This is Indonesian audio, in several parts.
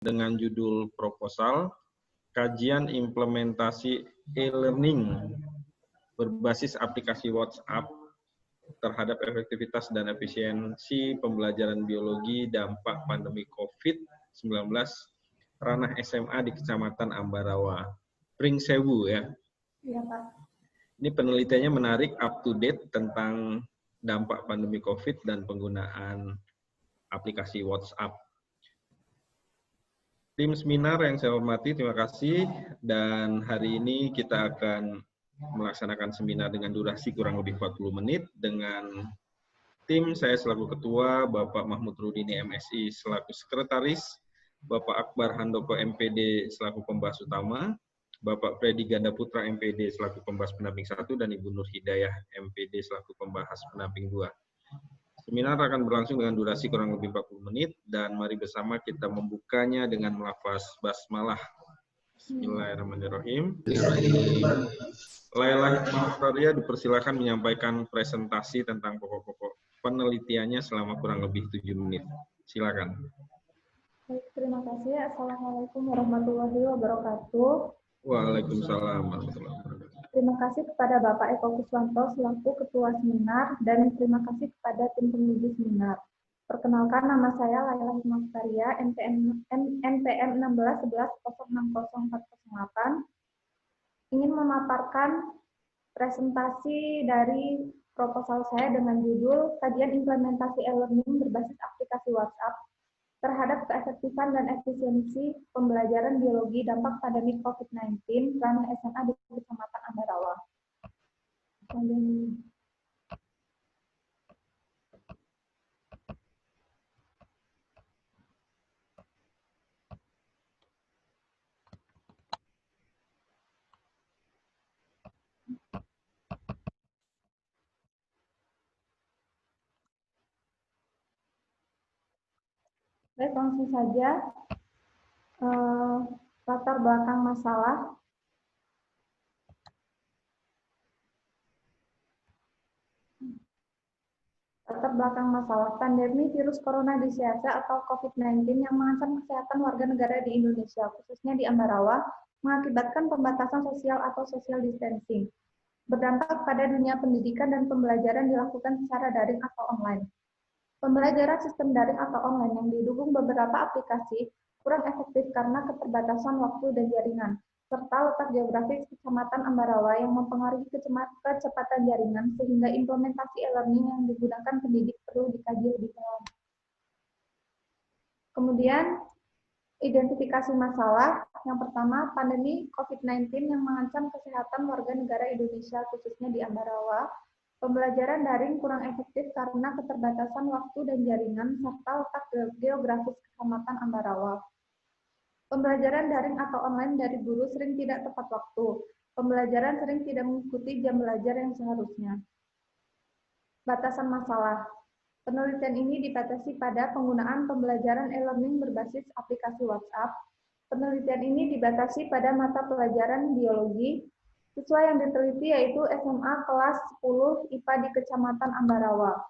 dengan judul proposal kajian implementasi e-learning berbasis aplikasi WhatsApp terhadap efektivitas dan efisiensi pembelajaran biologi dampak pandemi COVID-19 ranah SMA di Kecamatan Ambarawa. Pringsewu ya. Iya, Pak. Ini penelitiannya menarik, up to date tentang dampak pandemi COVID dan penggunaan aplikasi WhatsApp. Tim seminar yang saya hormati, terima kasih. Dan hari ini kita akan melaksanakan seminar dengan durasi kurang lebih 40 menit dengan tim saya selaku ketua, Bapak Mahmud Rudini MSI selaku sekretaris, Bapak Akbar Handoko MPD selaku pembahas utama, Bapak Freddy Ganda Putra MPD selaku pembahas pendamping 1 dan Ibu Nur Hidayah MPD selaku pembahas pendamping 2. Seminar akan berlangsung dengan durasi kurang lebih 40 menit dan mari bersama kita membukanya dengan melafaz basmalah. Bismillahirrahmanirrahim. Laila Hikmah dipersilakan menyampaikan presentasi tentang pokok-pokok penelitiannya selama kurang lebih 7 menit. Silakan. Baik, terima kasih. Assalamualaikum warahmatullahi wabarakatuh. Waalaikumsalam warahmatullahi wabarakatuh. Terima kasih kepada Bapak Eko Kuswanto selaku Ketua Seminar dan terima kasih kepada tim penguji seminar. Perkenalkan, nama saya Laila Hikmah, NPM 1611060408. Ingin memaparkan presentasi dari proposal saya dengan judul Kajian Implementasi e-learning berbasis aplikasi WhatsApp terhadap keefektifan dan efisiensi pembelajaran biologi dampak pandemi COVID-19 ranah SMA di Kecamatan Ambarawa. Baik, langsung saja. Latar belakang masalah. Latar belakang masalah pandemi virus corona disiasa atau COVID-19 yang mengancam kesehatan warga negara di Indonesia, khususnya di Ambarawa, mengakibatkan pembatasan sosial atau social distancing. Berdampak pada dunia pendidikan dan pembelajaran dilakukan secara daring atau online. Pembelajaran sistem daring atau online yang didukung beberapa aplikasi kurang efektif karena keterbatasan waktu dan jaringan, serta letak geografis Kecamatan Ambarawa yang mempengaruhi kecepatan jaringan sehingga implementasi e-learning yang digunakan pendidik perlu dikaji lebih dalam. Kemudian, identifikasi masalah. Yang pertama, pandemi COVID-19 yang mengancam kesehatan warga negara Indonesia khususnya di Ambarawa. Pembelajaran daring kurang efektif karena keterbatasan waktu dan jaringan serta letak geografis Kecamatan Ambarawa. Pembelajaran daring atau online dari guru sering tidak tepat waktu. Pembelajaran sering tidak mengikuti jam belajar yang seharusnya. Batasan masalah. Penelitian ini dibatasi pada penggunaan pembelajaran e-learning berbasis aplikasi WhatsApp. Penelitian ini dibatasi pada mata pelajaran biologi. Siswa yang diteliti yaitu SMA kelas 10 IPA di Kecamatan Ambarawa.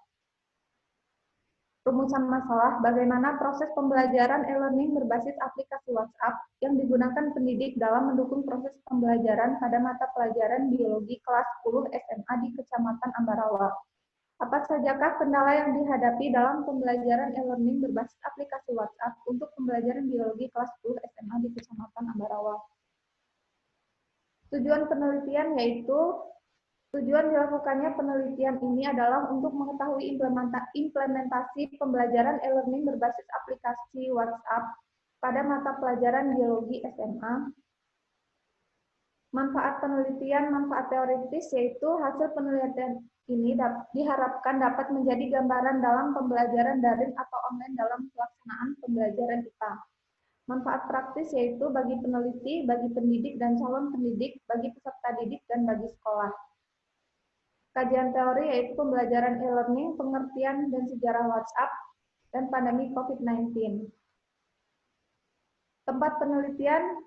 Rumusan masalah, bagaimana proses pembelajaran e-learning berbasis aplikasi WhatsApp yang digunakan pendidik dalam mendukung proses pembelajaran pada mata pelajaran biologi kelas 10 SMA di Kecamatan Ambarawa. Apa sajakah kendala yang dihadapi dalam pembelajaran e-learning berbasis aplikasi WhatsApp untuk pembelajaran biologi kelas 10 SMA di Kecamatan Ambarawa? Tujuan penelitian yaitu, tujuan dilakukannya penelitian ini adalah untuk mengetahui implementasi pembelajaran e-learning berbasis aplikasi WhatsApp pada mata pelajaran biologi SMA. Manfaat penelitian, manfaat teoritis yaitu hasil penelitian ini diharapkan dapat menjadi gambaran dalam pembelajaran daring atau online dalam pelaksanaan pembelajaran IPA. Manfaat praktis yaitu bagi peneliti, bagi pendidik dan calon pendidik, bagi peserta didik, dan bagi sekolah. Kajian teori yaitu pembelajaran e-learning, pengertian dan sejarah WhatsApp, dan pandemi COVID-19. Tempat penelitian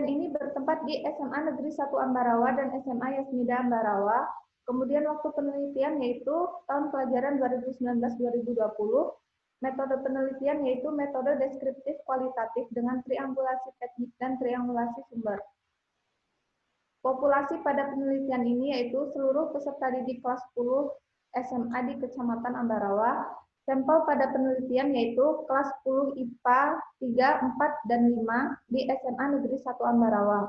ini bertempat di SMA Negeri 1 Ambarawa dan SMA Yasmida Ambarawa. Kemudian waktu penelitian yaitu tahun pelajaran 2019-2020, Metode penelitian yaitu metode deskriptif kualitatif dengan triangulasi teknik dan triangulasi sumber. Populasi pada penelitian ini yaitu seluruh peserta didik kelas 10 SMA di Kecamatan Ambarawa. Sampel pada penelitian yaitu kelas 10 IPA 3, 4, dan 5 di SMA Negeri 1 Ambarawa.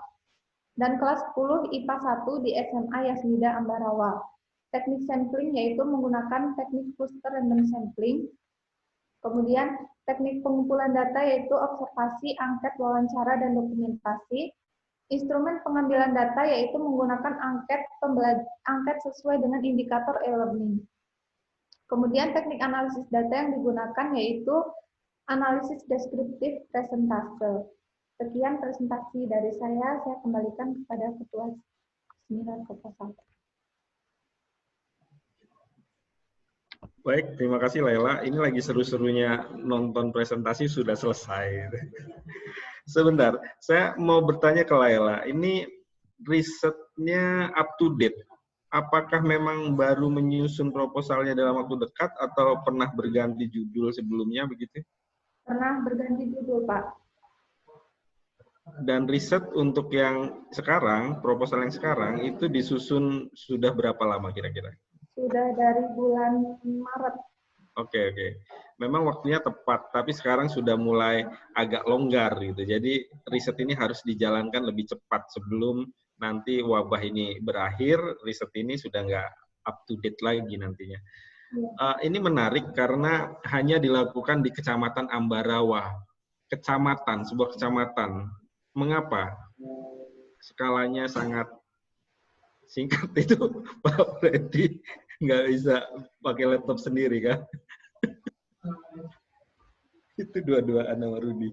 Dan kelas 10 IPA 1 di SMA Yasmida Ambarawa. Teknik sampling yaitu menggunakan teknik cluster random sampling. Kemudian teknik pengumpulan data yaitu observasi, angket, wawancara, dan dokumentasi. Instrumen pengambilan data yaitu menggunakan angket sesuai dengan indikator e-learning. Kemudian teknik analisis data yang digunakan yaitu analisis deskriptif presentase. Sekian presentasi dari saya kembalikan kepada Ketua Seminar Proposal. Baik, terima kasih Laila. Ini lagi seru-serunya nonton presentasi sudah selesai. Sebentar, saya mau bertanya ke Laila. Ini risetnya up to date. Apakah memang baru menyusun proposalnya dalam waktu dekat atau pernah berganti judul sebelumnya begitu? Pernah berganti judul, Pak. Dan riset untuk yang sekarang, proposal yang sekarang itu disusun sudah berapa lama kira-kira? Sudah dari bulan Maret. Oke. Memang waktunya tepat, tapi sekarang sudah mulai agak longgar gitu. Jadi riset ini harus dijalankan lebih cepat sebelum nanti wabah ini berakhir. Riset ini sudah nggak up to date lagi nantinya. Ini menarik karena hanya dilakukan di Kecamatan Ambarawa. Kecamatan, sebuah kecamatan. Mengapa? Skalanya sangat singkat itu, Pak Freddy nggak bisa pakai laptop sendiri kan? Itu dua-duaan sama Rudi.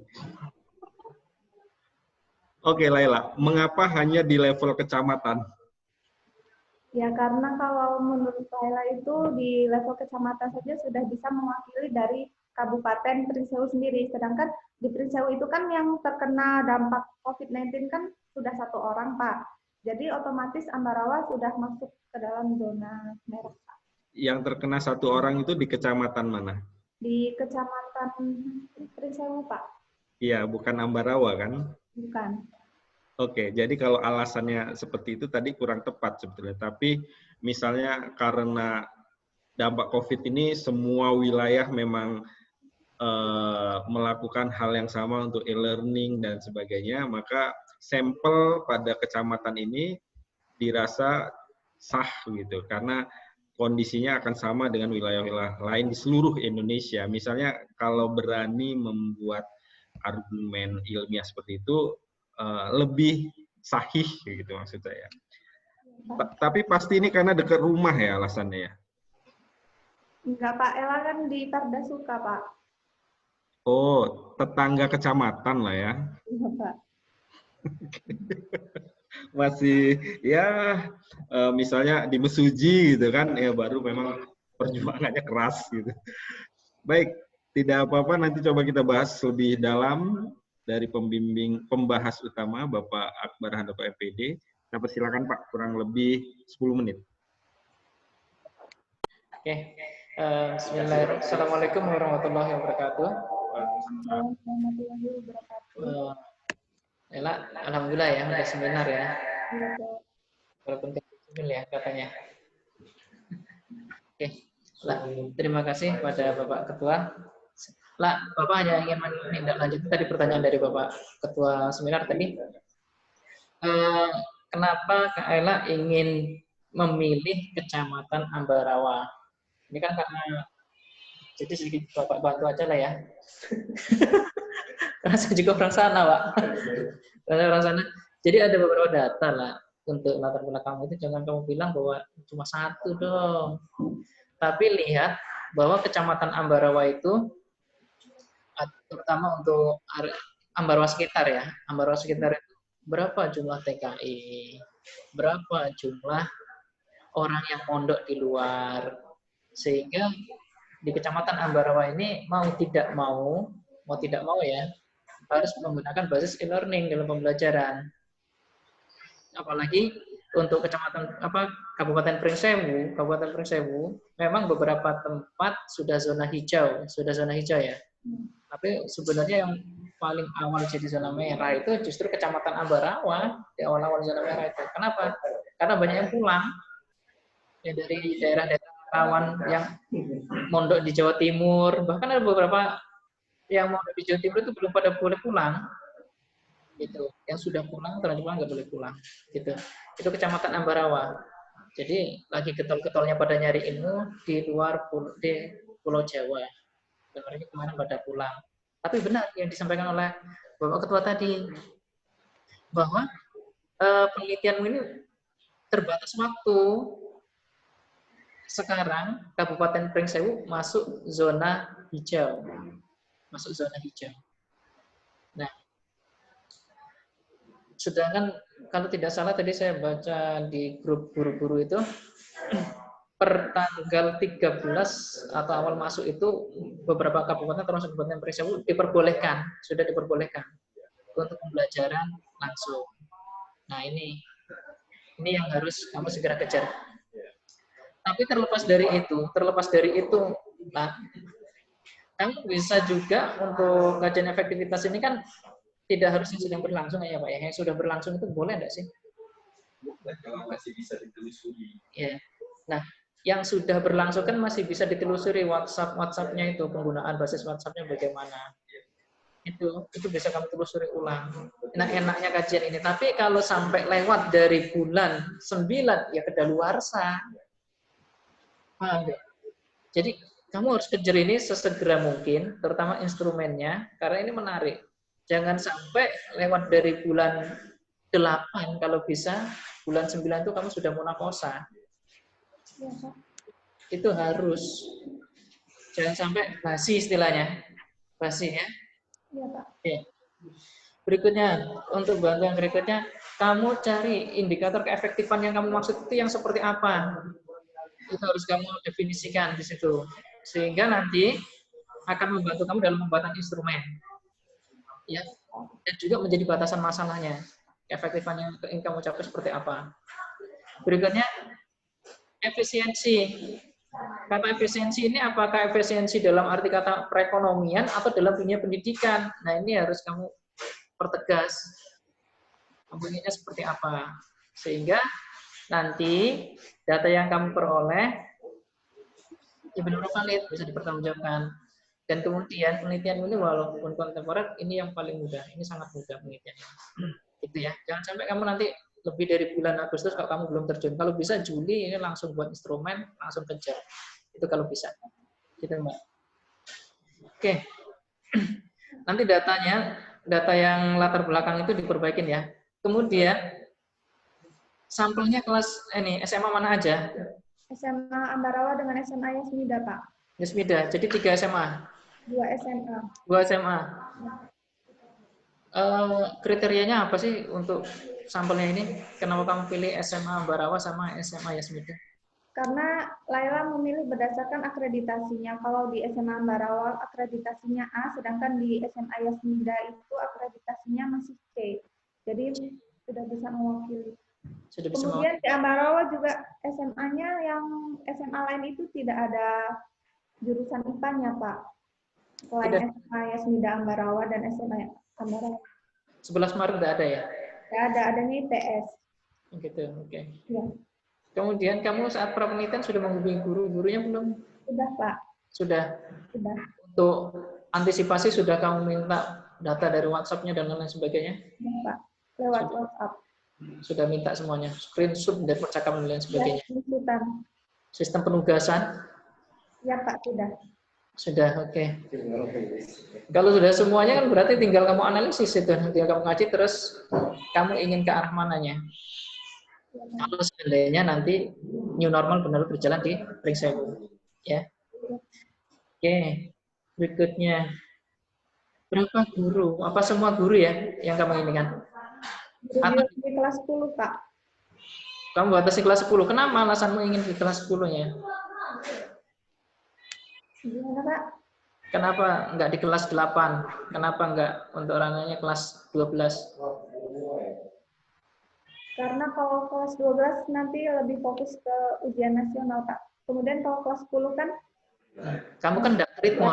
Oke, Laila, mengapa hanya di level kecamatan? Ya, karena kalau menurut Laila itu di level kecamatan saja sudah bisa mewakili dari Kabupaten Prinsewu sendiri. Sedangkan di Prinsewu itu kan yang terkena dampak COVID-19 kan sudah 1 orang, Pak. Jadi otomatis Ambarawa sudah masuk ke dalam zona merah, Pak. Yang terkena 1 orang itu di kecamatan mana? Di Kecamatan Prinsewu, Pak. Iya, bukan Ambarawa kan? Bukan. Oke, jadi kalau alasannya seperti itu tadi kurang tepat sebetulnya. Tapi misalnya karena dampak COVID ini semua wilayah memang melakukan hal yang sama untuk e-learning dan sebagainya, maka sampel pada kecamatan ini dirasa sah gitu, karena kondisinya akan sama dengan wilayah-wilayah lain di seluruh Indonesia. Misalnya kalau berani membuat argumen ilmiah seperti itu, lebih sahih gitu maksud saya. Tapi pasti ini karena dekat rumah ya alasannya ya? Enggak, Pak. Ella kan di Pardasuka, Pak. Oh, tetangga kecamatan lah ya? Iya, Pak. Masih ya misalnya di Mesuji gitu kan, ya baru memang perjuangannya keras gitu. Baik, tidak apa-apa, nanti coba kita bahas lebih dalam dari pembahas utama Bapak Akbar Handoko MPD. Saya persilakan Pak, kurang lebih 10 menit. Oke, Bismillahirrahmanirrahim. Assalamualaikum warahmatullahi wabarakatuh. Warahmatullahi wabarakatuh. Ella, alhamdulillah ya, udah seminar ya. Iya, Pak. Walaupun kecil ya katanya. Oke, lah, terima kasih pada Bapak Ketua. Lah, Bapak hanya ingin menindaklanjuti tadi pertanyaan dari Bapak Ketua seminar tadi. Kenapa Kak Ella ingin memilih Kecamatan Ambarawa? Ini kan karena, jadi sedikit Bapak bantu aja lah ya. Karena saya juga orang sana, Pak. Karena orang sana. Jadi ada beberapa data lah untuk latar belakang itu. Jangan kamu bilang bahwa cuma 1 dong. Tapi lihat bahwa Kecamatan Ambarawa itu, terutama untuk Ambarawa sekitar ya. Ambarawa sekitar itu berapa jumlah TKI, berapa jumlah orang yang mondok di luar. Sehingga di Kecamatan Ambarawa ini mau tidak mau ya, harus menggunakan basis e-learning dalam pembelajaran. Apalagi untuk Kabupaten Pringsewu, memang beberapa tempat sudah zona hijau ya. Tapi sebenarnya yang paling awal jadi zona merah itu justru Kecamatan Ambarawa di awal-awal zona merah itu. Kenapa? Karena banyak yang pulang ya dari daerah-daerah rawan yang mondok di Jawa Timur, bahkan ada beberapa yang mondok di Jawa Timur itu belum pada boleh pulang, gitu. Yang sudah pulang terlanjur pulang nggak boleh pulang, gitu. Itu Kecamatan Ambarawa. Jadi lagi getol-getolnya pada nyari ilmu di luar Pulau Jawa. Dengarnya kemarin pada pulang. Tapi benar yang disampaikan oleh Bapak Ketua tadi, bahwa penelitianmu ini terbatas waktu. Sekarang Kabupaten Pringsewu masuk zona hijau. Nah, sedangkan kalau tidak salah tadi saya baca di grup guru-guru itu, per tanggal 13 atau awal masuk itu beberapa kabupaten termasuk Kabupaten Pringsewu sudah diperbolehkan untuk pembelajaran langsung. Nah, ini yang harus kamu segera kejar. Tapi terlepas dari itu, nah, kamu bisa juga untuk kajian efektivitas ini kan tidak harus yang sedang berlangsung ya Pak ya. Yang sudah berlangsung itu boleh enggak sih? Kalau masih bisa ditelusuri. Ya. Nah, yang sudah berlangsung kan masih bisa ditelusuri WhatsApp-nya itu, penggunaan basis WhatsApp-nya bagaimana. Itu bisa kamu telusuri ulang. Nah, enaknya kajian ini. Tapi kalau sampai lewat dari bulan 9 ya kedaluarsa. Jadi kamu harus kejar ini sesegera mungkin, terutama instrumennya, karena ini menarik. Jangan sampai lewat dari bulan 8 kalau bisa, bulan 9 itu kamu sudah munakosa. Ya, Pak. Itu harus. Jangan sampai basi istilahnya. Basi ya. Iya, Pak. Oke. Berikutnya, untuk bantuan berikutnya, kamu cari indikator keefektifan yang kamu maksud itu yang seperti apa. Itu harus kamu definisikan di situ. Sehingga nanti akan membantu kamu dalam pembuatan instrumen. Ya. Dan juga menjadi batasan masalahnya. Efektifan yang ingin kamu capai seperti apa. Berikutnya, efisiensi. Kata efisiensi ini apakah efisiensi dalam arti kata perekonomian atau dalam dunia pendidikan? Nah, ini harus kamu pertegas. Kamu inginnya seperti apa? Sehingga nanti data yang kamu peroleh ya benar-benar valid, bisa dipertanggungjawabkan. Dan kemudian penelitian ini walaupun kontemporer, ini yang paling mudah. Ini sangat mudah penelitiannya. Gitu ya. Jangan sampai kamu nanti lebih dari bulan Agustus kalau kamu belum terjun. Kalau bisa Juli ini langsung buat instrumen, langsung kejar. Itu kalau bisa. Gitu, Mbak. Oke. Nanti data yang latar belakang itu diperbaikin ya. Kemudian sampelnya kelas SMA mana aja? SMA Ambarawa dengan SMA Yasmida, Pak. Yasmida. Jadi 3 SMA. 2 SMA. 2 SMA. Kriterianya apa sih untuk sampelnya ini? Kenapa kamu pilih SMA Ambarawa sama SMA Yasmida? Karena Laila memilih berdasarkan akreditasinya. Kalau di SMA Ambarawa akreditasinya A, sedangkan di SMA Yasmida itu akreditasinya masih C. Jadi sudah bisa mewakili. Kemudian di Ambarawa juga SMA-nya yang SMA lain itu tidak ada jurusan IPA-nya, Pak. Selain SMA Yasmida Ambarawa dan SMA Ambarawa. 11 Maret tidak ada ya? Tidak ada, adanya ITS. Gitu, oke. Ya. Kemudian kamu saat prapenelitian sudah menghubungi gurunya belum? Sudah, Pak. Sudah. Sudah. Untuk antisipasi sudah kamu minta data dari WhatsApp-nya dan lain sebagainya? Ya, Pak. Lewat WhatsApp. Sudah minta semuanya, screenshot dari percakapan dan lain sebagainya. Ya, sistem penugasan? Ya, Pak, sudah. Sudah, oke. Kalau sudah semuanya kan berarti tinggal kamu analisis itu, tinggal kamu ngaji terus kamu ingin ke arah mananya. Kalau seandainya nanti new normal benar berjalan di Pringsewu, ya. Oke, berikutnya berapa guru? Apa semua guru ya yang kamu inginkan? Atau di kelas 10, Pak. Kamu batasi kelas 10. Kenapa alasanmu ingin di kelas 10-nya? Gimana, Pak? Kenapa enggak di kelas 8? Kenapa enggak untuk orangnya kelas 12? Karena kalau kelas 12 nanti lebih fokus ke ujian nasional, Kak. Kemudian kalau kelas 10 kan, Kamu kan daftar ritme.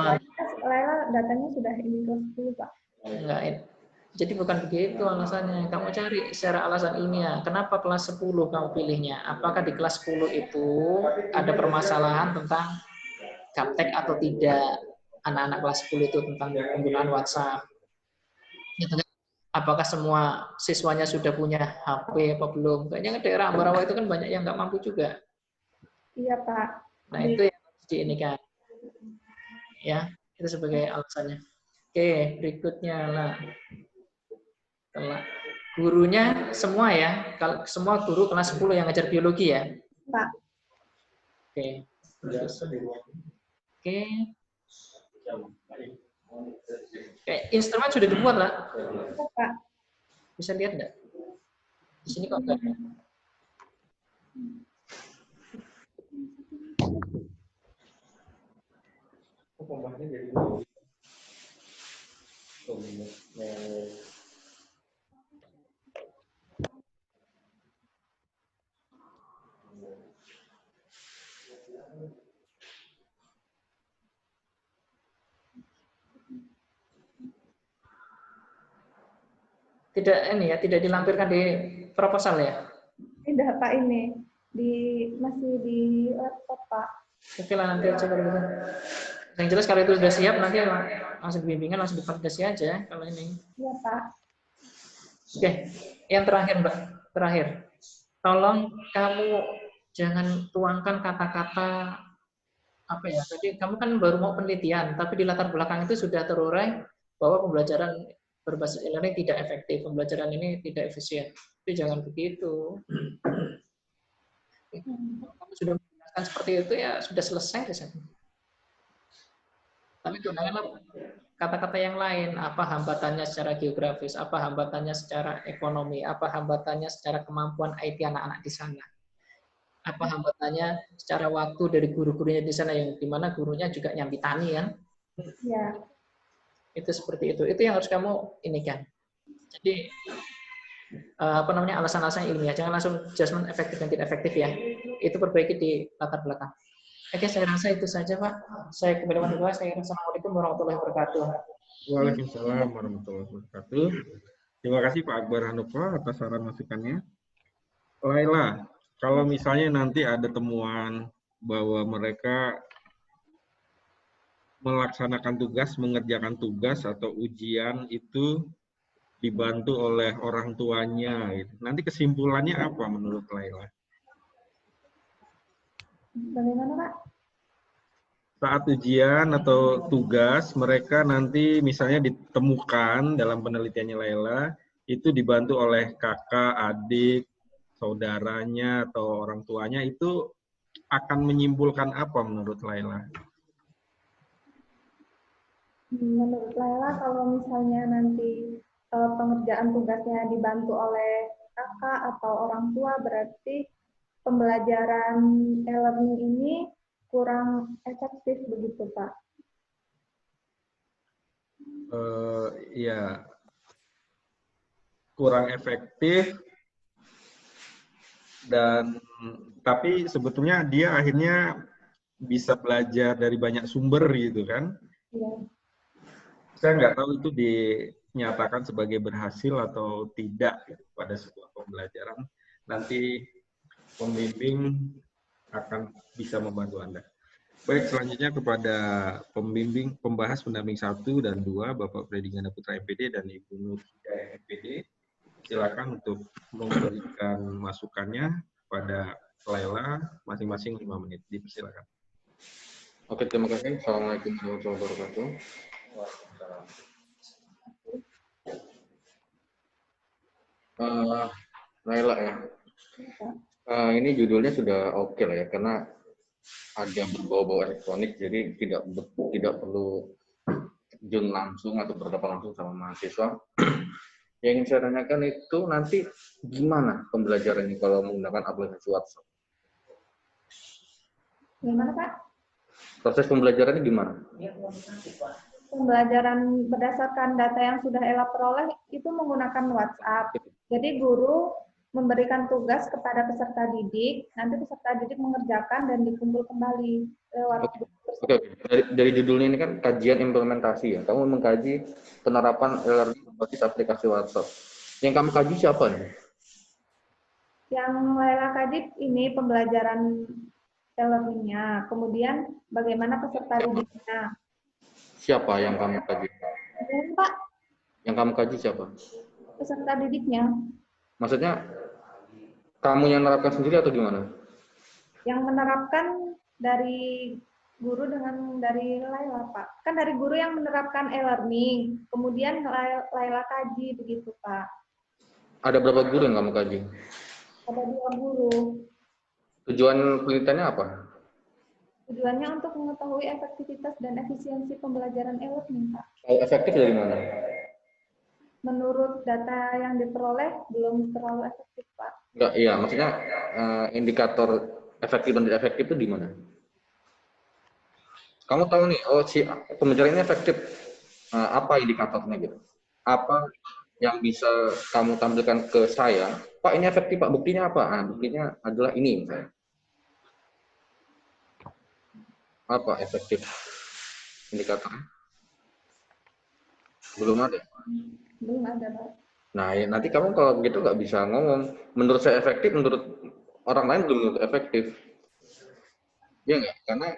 Laila datanya sudah ini kelas 10, Pak. Enggak. Jadi bukan begitu alasannya. Kamu cari secara alasan ilmiah. Kenapa kelas 10 kamu pilihnya? Apakah di kelas 10 itu ada permasalahan tentang gaptek atau tidak? Anak-anak kelas 10 itu tentang penggunaan WhatsApp. Gitu kan? Apakah semua siswanya sudah punya HP apa belum? Kayaknya daerah Ambarawa itu kan banyak yang nggak mampu juga. Iya, Pak. Nah, itu yang harus diinikan. Ya, itu sebagai alasannya. Oke, berikutnya lah. Gurunya semua ya, kalau semua guru kelas 10 yang ngajar biologi ya. Pak. Oke. Oke. Instrumen sudah dibuat lah. Pak. Bisa lihat nggak? Di sini kok enggak? Tidak ini ya, tidak dilampirkan di proposal ya? Tidak, Pak, ini masih di laptop, Pak. Oke lah, nanti aja kalau gitu. Yang jelas kalau itu sudah siap nanti langsung bimbingan, langsung divalidasi aja kalau ini. Iya, Pak. Oke, yang terakhir Mbak, terakhir. Tolong kamu jangan tuangkan kata-kata apa ya? Jadi kamu kan baru mau penelitian, tapi di latar belakang itu sudah terurai bahwa pembelajaran berbasis e-learning tidak efektif, pembelajaran ini tidak efisien. Tapi jangan begitu. Kamu sudah menjelaskan seperti itu ya sudah selesai di sana. Tapi gunakanlah kata-kata yang lain, apa hambatannya secara geografis, apa hambatannya secara ekonomi, apa hambatannya secara kemampuan IT anak-anak di sana. Apa hambatannya secara waktu dari guru-gurunya di sana, yang dimana gurunya juga nyambi tani kan? Iya. Itu seperti itu. Itu yang harus kamu inikan. Jadi apa namanya alasan-alasan ilmiah, jangan langsung judgement efektif dan tidak efektif ya. Itu perbaiki di latar belakang. Oke, saya rasa itu saja Pak. Saya kembali mengucapkan Assalamualaikum warahmatullahi wabarakatuh. Waalaikumsalam warahmatullahi wabarakatuh. Terima kasih Pak Akbar Hanufah atas saran masukannya. Laila, kalau misalnya nanti ada temuan bahwa mereka melaksanakan tugas, mengerjakan tugas atau ujian itu dibantu oleh orang tuanya, gitu. Nanti kesimpulannya apa menurut Laila? Bagaimana, Pak? Saat ujian atau tugas, mereka nanti misalnya ditemukan dalam penelitiannya Laila, itu dibantu oleh kakak, adik, saudaranya, atau orang tuanya, itu akan menyimpulkan apa menurut Laila? Menurut Laila, kalau misalnya nanti pengerjaan tugasnya dibantu oleh kakak atau orang tua, berarti pembelajaran e-learning ini kurang efektif begitu, Pak? Ya, kurang efektif, dan tapi sebetulnya dia akhirnya bisa belajar dari banyak sumber gitu kan? Iya. Saya nggak tahu itu dinyatakan sebagai berhasil atau tidak gitu, pada sebuah pembelajaran. Nanti pembimbing akan bisa membantu Anda. Baik, selanjutnya kepada pembimbing pembahas pendamping 1 dan 2, Bapak Freddy Ganda Putra MPD dan Ibu Nur MPD. Silakan untuk memberikan masukannya pada Laila masing-masing 5 menit. Dipersilakan. Oke, terima kasih. Assalamualaikum warahmatullahi wabarakatuh. Laila ya. Ini judulnya sudah oke lah ya, karena ada berbau-bau elektronik, jadi tidak perlu terjun langsung atau berhadapan langsung sama mahasiswa. Yang ingin saya tanyakan itu nanti gimana pembelajarannya kalau menggunakan aplikasi WhatsApp? Gimana, Pak? Proses pembelajarannya gimana? Pembelajaran berdasarkan data yang sudah Ella peroleh itu menggunakan WhatsApp. Jadi guru memberikan tugas kepada peserta didik, nanti peserta didik mengerjakan dan dikumpul kembali lewat grup Oke, tersebut. dari judulnya ini kan kajian implementasi ya. Kamu mengkaji penerapan e-learning berbasis aplikasi WhatsApp. Yang kamu kaji siapa nih? Yang Laila kaji ini pembelajaran e-learning-nya, kemudian bagaimana peserta didiknya. Siapa yang kamu kaji? Dan Pak, Yang kamu kaji siapa? peserta didiknya Maksudnya kamu yang menerapkan sendiri atau gimana? yang menerapkan dari guru dengan dari Laila, Pak. Kan dari guru yang menerapkan e-learning, kemudian Laila kaji begitu, Pak. Ada berapa guru yang kamu kaji? Ada 2 guru. Tujuan penelitiannya apa? Tujuannya untuk mengetahui efektivitas dan efisiensi pembelajaran e-learning, Pak. Efektif dari mana? Menurut data yang diperoleh, belum terlalu efektif, Pak. Enggak, iya, maksudnya indikator efektif dan tidak efektif itu di mana? Kamu tahu nih, oh si pembelajaran ini efektif. Apa indikatornya gitu? Apa yang bisa kamu tampilkan ke saya? Pak, ini efektif, Pak. Buktinya apa? Buktinya adalah ini, misalnya. Apa efektif indikatornya? Belum ada. Belum ada, Pak. Nah, ya, nanti kamu kalau begitu nggak bisa ngomong. Menurut saya efektif, menurut orang lain belum tentu efektif. Ya nggak? Karena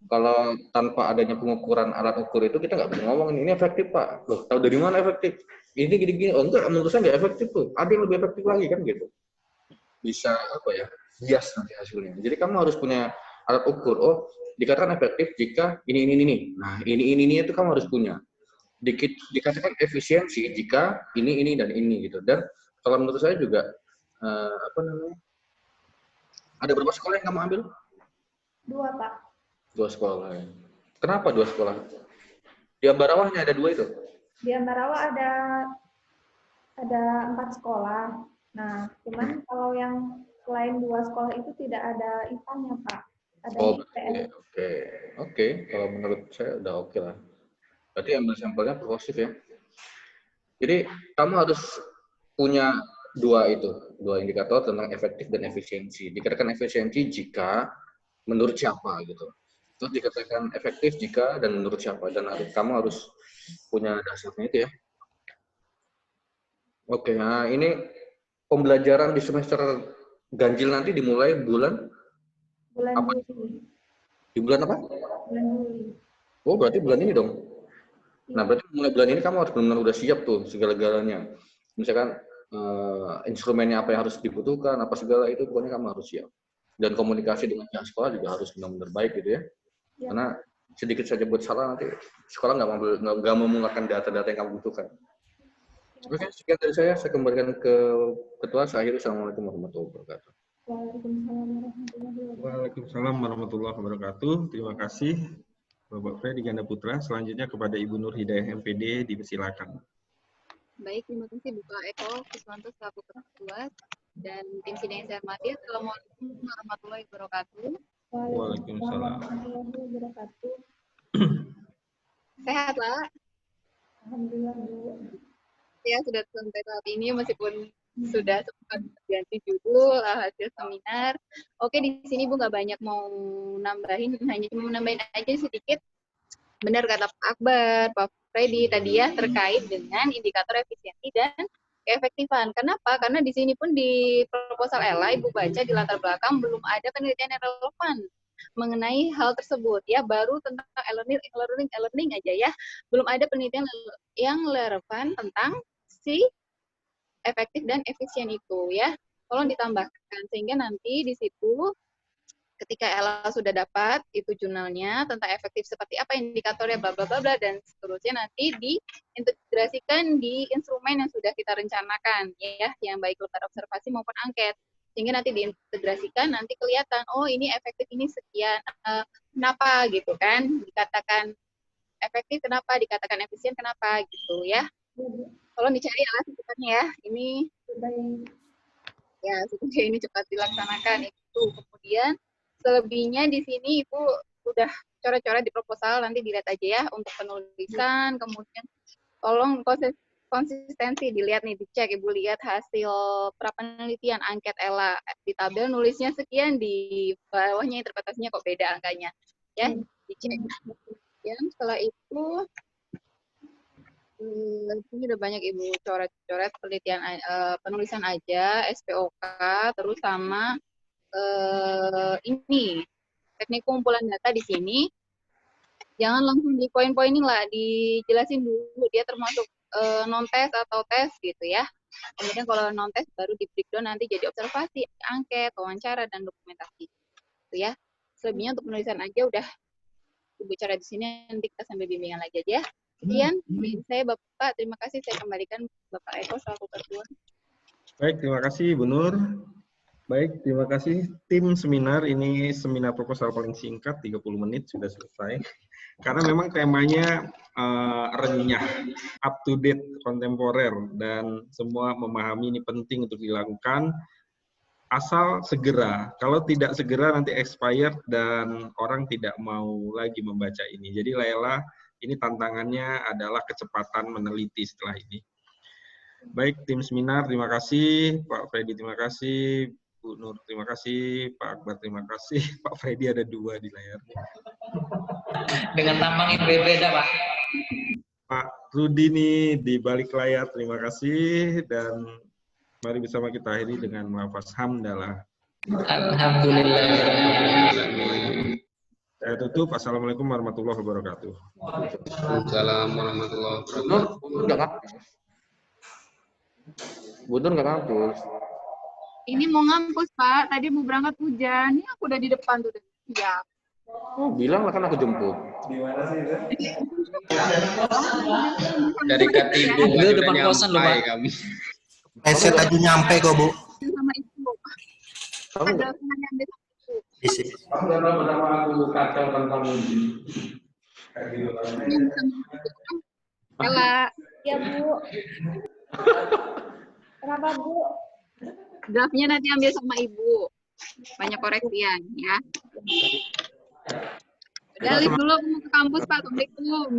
kalau tanpa adanya pengukuran alat ukur itu kita nggak bisa ngomong ini efektif, Pak. Loh, tahu dari mana efektif? Ini gini-gini. Oh enggak, menurut saya nggak efektif tuh. Ada yang lebih efektif lagi kan gitu. Bisa apa ya? Bias nanti hasilnya. Jadi kamu harus punya alat ukur. Oh, dikatakan efektif jika ini. Nah, ini itu kamu harus punya. Dikatakan efisiensi jika ini dan ini gitu. Dan kalau menurut saya juga apa namanya? Ada berapa sekolah yang kamu ambil? 2, Pak. 2 sekolah. Ya. Kenapa 2 sekolah? Di Ambarawahnya ada 2 itu. Di Ambarawa ada 4 sekolah. Nah, cuman kalau yang selain 2 sekolah itu tidak ada IPA-nya, Pak. Ada IPS. Oke. Kalau menurut saya udah oke lah. Berarti ambil sampelnya positif ya. Jadi kamu harus punya 2 indikator tentang efektif dan efisiensi. Dikatakan efisiensi jika menurut siapa gitu. Terus dikatakan efektif jika dan menurut siapa, dan kamu harus punya dasarnya itu ya. Oke, nah ini pembelajaran di semester ganjil nanti dimulai bulan apa? Juli. Di bulan apa? Bulan Juli. Oh, berarti bulan ini dong. Nah, berarti mulai bulan ini kamu harus benar-benar udah siap tuh segala-galanya. Misalkan instrumennya apa yang harus dibutuhkan, apa segala itu pokoknya kamu harus siap. Dan komunikasi dengan pihak sekolah juga harus benar-benar baik gitu ya. Ya. Karena sedikit saja buat salah nanti sekolah nggak mau menggunakan data-data yang kamu butuhkan. Oke, sekian dari saya kembalikan ke Ketua. Saya akhiri. Assalamualaikum warahmatullahi wabarakatuh. Waalaikumsalam warahmatullahi wabarakatuh. Terima kasih Bapak Freddy Ganda Putra. Selanjutnya kepada Ibu Nur Hidayah MPD, dipersilakan. Baik, terima kasih Bapak Eko Kuswanto selaku Ketua dan tim sidang yang saya hormati. Assalamualaikum warahmatullahi wabarakatuh. Waalaikumsalam. Sehat lah. Alhamdulillah, Bu. Ya, sudah sampai saat ini meskipun sudah sempat ganti judul hasil seminar. Oke, di sini Bu nggak banyak mau nambahin, hanya cuma nambahin aja sedikit. Benar kata Pak Akbar, Pak Freddy tadi ya, terkait dengan indikator efisiensi dan keefektifan. Kenapa? Karena di sini pun di proposal ELA, Ibu baca di latar belakang belum ada penelitian yang relevan mengenai hal tersebut ya, baru tentang e-learning aja ya, belum ada penelitian yang relevan tentang si efektif dan efisien itu ya. Tolong ditambahkan sehingga nanti di situ ketika ELA sudah dapat itu jurnalnya tentang efektif seperti apa indikatornya bla bla bla bla dan seterusnya, nanti diintegrasikan di instrumen yang sudah kita rencanakan ya, yang baik lembar observasi maupun angket, sehingga nanti diintegrasikan, nanti kelihatan oh ini efektif ini sekian, kenapa gitu kan, dikatakan efektif kenapa, dikatakan efisien kenapa gitu ya. Tolong dicari alat secepatnya ya, ini ya supaya ini cepat dilaksanakan itu. Kemudian selebihnya di sini Ibu udah coret-coret di proposal, nanti dilihat aja ya untuk penulisan. Kemudian tolong konsistensi, dilihat nih, dicek, Ibu lihat hasil prapenelitian angket ELA, di tabel nulisnya sekian, di bawahnya interpretasinya kok beda angkanya, ya, dicek. Ya, setelah itu, ini udah banyak Ibu coret-coret penelitian, penulisan aja, SPOK, terus sama ini, teknik kumpulan data di sini. Jangan langsung di poin-poinin lah, dijelasin dulu dia termasuk non-tes atau tes gitu ya. Kemudian kalau non-tes baru di breakdown nanti jadi observasi, angket, wawancara, dan dokumentasi. Gitu ya. Selebihnya untuk penulisan aja udah Ibu cara di sini, nanti kita sambil bimbingan lagi aja ya. Sekian, saya Bapak, terima kasih. Saya kembalikan Bapak Eko selaku ketua. Baik, terima kasih Bu Nur. Baik, terima kasih tim seminar. Ini seminar proposal paling singkat, 30 menit sudah selesai. Karena memang temanya renyah, up to date, kontemporer, dan semua memahami ini penting untuk dilakukan. Asal segera, kalau tidak segera nanti expired dan orang tidak mau lagi membaca ini. Jadi Laila, ini tantangannya adalah kecepatan meneliti setelah ini. Baik, tim seminar, terima kasih. Pak Freddy, terima kasih. Bu Nur, terima kasih. Pak Akbar, terima kasih. Pak Freddy ada 2 di layarnya. Dengan tampang yang berbeda, Pak. Pak Rudi nih di balik layar, terima kasih. Dan mari bersama kita akhiri dengan melafaz hamdalah. Alhamdulillah. Saya tutup. Assalamualaikum warahmatullahi wabarakatuh. Waalaikumsalam warahmatullahi wabarakatuh. Bu Nur nggak ngampus. Bu Nur nggak ngampus. Ini mau ngampus, Pak. Tadi mau berangkat hujan. Ini aku udah di depan tuh. Ya. Oh, bilang lah kan aku jemput. Dari Katibu Itu udah depan kosan loh, Pak. nyampai kamu. Saya tadi nyampe kok, Bu. Sama Ibu. Kamu Ada penanya besok. Isi. Aku udah tahu pertama aku kacau tentang uji. Ella, Ya, Bu. Kenapa, Bu? draftnya nanti ambil sama Ibu. Banyak koreksian, ya. Udah, lift dulu, aku mau ke kampus, Pak. Assalamualaikum.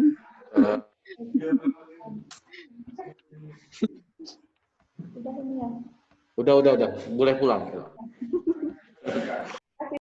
Udah ini ya. udah. Boleh pulang.